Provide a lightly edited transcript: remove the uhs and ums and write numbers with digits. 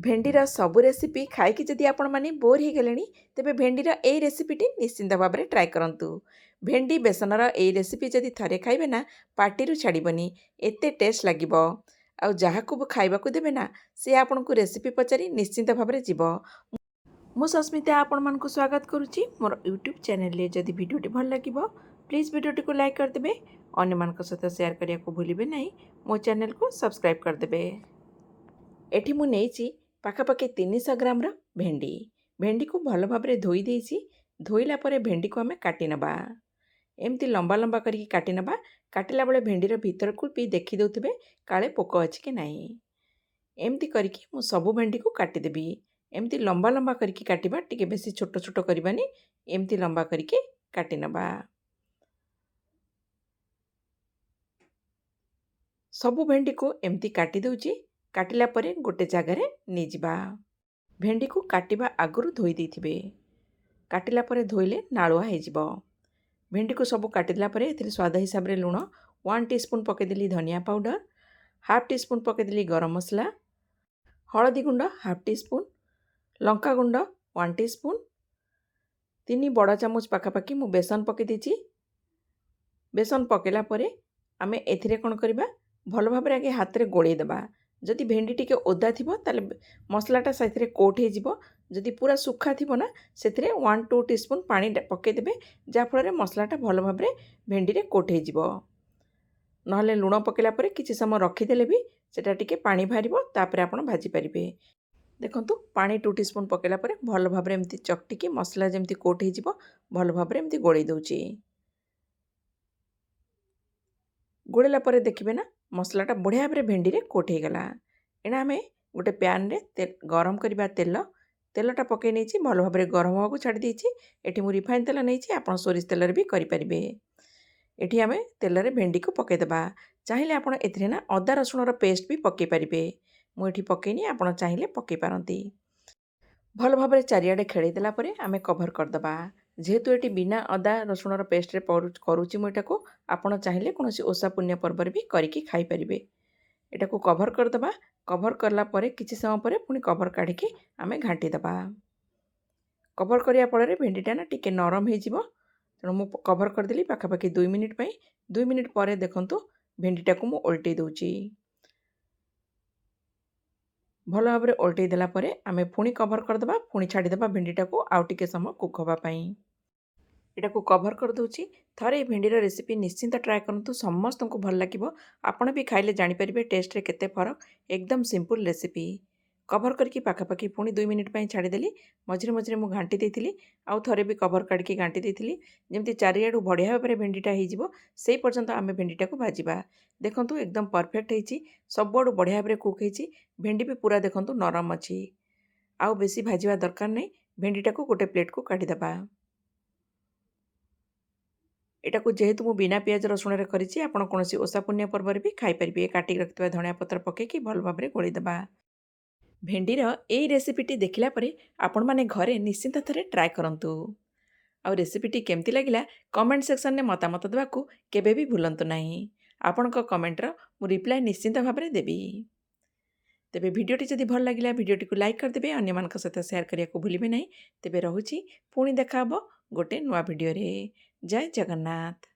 भेंडीर सबु रेसिपी खाई जदि आपण मैंने बोर हो गले तेरे भेंडीर ए रेसिपीटी निश्चिंत भाव में ट्राए करूँ। भेंडी बेसनर ए रेसिपी जदि थे खाइबे ना पार्टी छाड़बनी एत टेस्ट लगे आउ जहाँ को खाइबा देवे ना सी आपन को रेसिपी पचारि निश्चिंत भाव में जीव। मु सस्मिता आपण मानक स्वागत करुच्ची मोर यूट्यूब चैनल। जदि वीडियोटी भल लगे प्लीज वीडियोटी को लाइक करदे, अन्य मान सहित शेयर करने को भूलिए नहीं, मो चैनल को सब्सक्राइब करदे। एठी मु नेइची पाखापाखि 300 ग्राम भेंडी। भेंडी को भल भाव में धोई देइची। धोइला परे भेंडी को आमे काटी नबा। एमती लंबा लंबा करके काटी नबा। काटिला बेले भेंडीर भीतर को भी देखी दउथिबे काले पोक अछि कि नाही। एमती करके मु सबु भेंडी को काटी देबी। एमती लंबा लंबा करके काटिबा, टिके बेसी छोट छोट करबानी, एमती लंबा करके काटी नबा। सबु भेंडी को एमती काटी दउची। काटिला परे गोटे जगार नहीं जावा। भेंडी को काटिबा आगुरु धोई देथिबे। काटिला परे धोइले नालुआ हो जिवो। भेंडी को सब काटिदेला परे एथिरे स्वाद हिसाब रे लुण 1 टीस्पून पकेदेली, धनिया पाउडर 1/2 टीस्पून पकेदेली, गरम मसला, हलदी गुंड 1/2 टीस्पून, लंका गुंड 1 टीस्पून, 3 बड़ चामच पाखापाखि मु बेसन पके देछि। बेसन पकेला परे आमे एथिरे कोन करबा, भल भाव में आगे हाथ में गोलई देबा। जदि भेंडी टिके ओदा थिबो ताले मसलाटा साइथरे कोट हो जिवो। जदि पूरा सुखा थिबो ना सेथिरे 1-2 टीस्पून पानी पके देबे, जा फल मसलाटा भल भाव में भेंडी रे कोट हो जिवो। नहले लुण पकेला परे किछि समय रखिदेले भी सेटा टिके पानी बाहरिबो, तापरे आपण भाजी परिबे। देखंतु पानी 2 टीस्पून पकेला परे भल भाव में एमती चकटिकी मसला जेमती कोट हो जिवो, भल भाव में एमती गोलई दउची। गोड़ेला परे देखिए ना मसलाटा बढ़िया भाव में भेंडी रे कोट हो गला। एना आमे गोटे पैन रे गरम करबा तेलटा पके नहीं भल भाव में गरम होगा छाड़ी देछि। एठी मु रिफाइन तेल नहीं, आपन सोरिष तेल रे भी करि परिबे। एठी आमे तेल रे भेंडी को पके देबा। चाहिए आपन एथिरे ना अदा रसुण रो पेस्ट भी पके परिबे। मु एठी पकेनी, आपन चाहिए पके पारंती। भल भाव में चारिआडे खेळई देला परे आमे कभर करदबा। जेहेतु एटी बिना अदा रसुण रो पेस्ट रे करूची मु एटाको, आपण चाहिए कौन ओषा पुण्य पर्व भी करिकी खाई परिबे। एटा को कभर करदबा। कभर करला परे किछि समय परे पुणी कभर काढ़िकी आमे घांटी दबा। कभर करिया फଳରେ भेंडीटा ना टिके नरम हो जिवो। तेणु मु कभर करदेली पाखापाखि 2 मिनिट पई। 2 मिनिट परे देखंतु भेंडीटा को मु ओल्टई दउची। भल भाव में ओल्टई देला परे आमे पुणी कभर करदबा। पुणी छाड़ीदबा भेंडीटा को आउ टिके समय कुक हवा पई। एटा को कभर कर दूची। थरे भेंडीर रेसिपी निश्चिंत ट्राए करंतु, समस्त को भल लागिबो। आपण भी खाइले जानि परिबे टेस्ट रे केते फरक। एकदम सिंपल रेसिपी। कभर करके पाखापाखि पुणी 2 मिनिट पई छाड़ीदेली। मझिरे मझिरे मु घांटी देइथिली, आउ थरे भी कभर काढ़िकी घांटी देइथिली, जेमती चारिआडू बढ़िया भाव में भेंडीटा हो जिवो। सेई पर्यंत आमे भेंडीटा को भाजिबा। देखंतु एकदम परफेक्ट हेइची। सबआडू बढ़िया भाव में कुक हेइची। भेंडी भी पूरा देखंतु नरम अछि। आउ बेसी भाजिबा दरकार नै। भेंडीटा को गोटे प्लेट को काढ़ी दबा। एटा को जेहेतु मु बिना पियाज रसुण रे करिछि, आपण कोनोसी ओषा पुण्य पर्व रे भी खाई परिबे। काटी रखितबा धनिया पत्र पकेकी भल भाव में गोळी दबा। भेंडीर एई रेसिपीटी देखिला परे आपण माने घरे निश्चिंत थरे ट्राए करंतु। आउ रेसिपीटी केमती लागिला कमेंट सेक्शन में मतामत देबाकू केबे भी भूलंतु नाही। आपणक कमेंटर मु रिप्लाय निश्चिंत भाव में देबी। तेबे वीडियोटी जदि भल लागिला वीडियोटी को लाइक करदेबे, अन्य मानक सहित शेयर करिया को भूलिबे नाही। तेबे रहुछि, पुणी देखा हबो गोटे नुआ वीडियो रे। जय जगन्नाथ।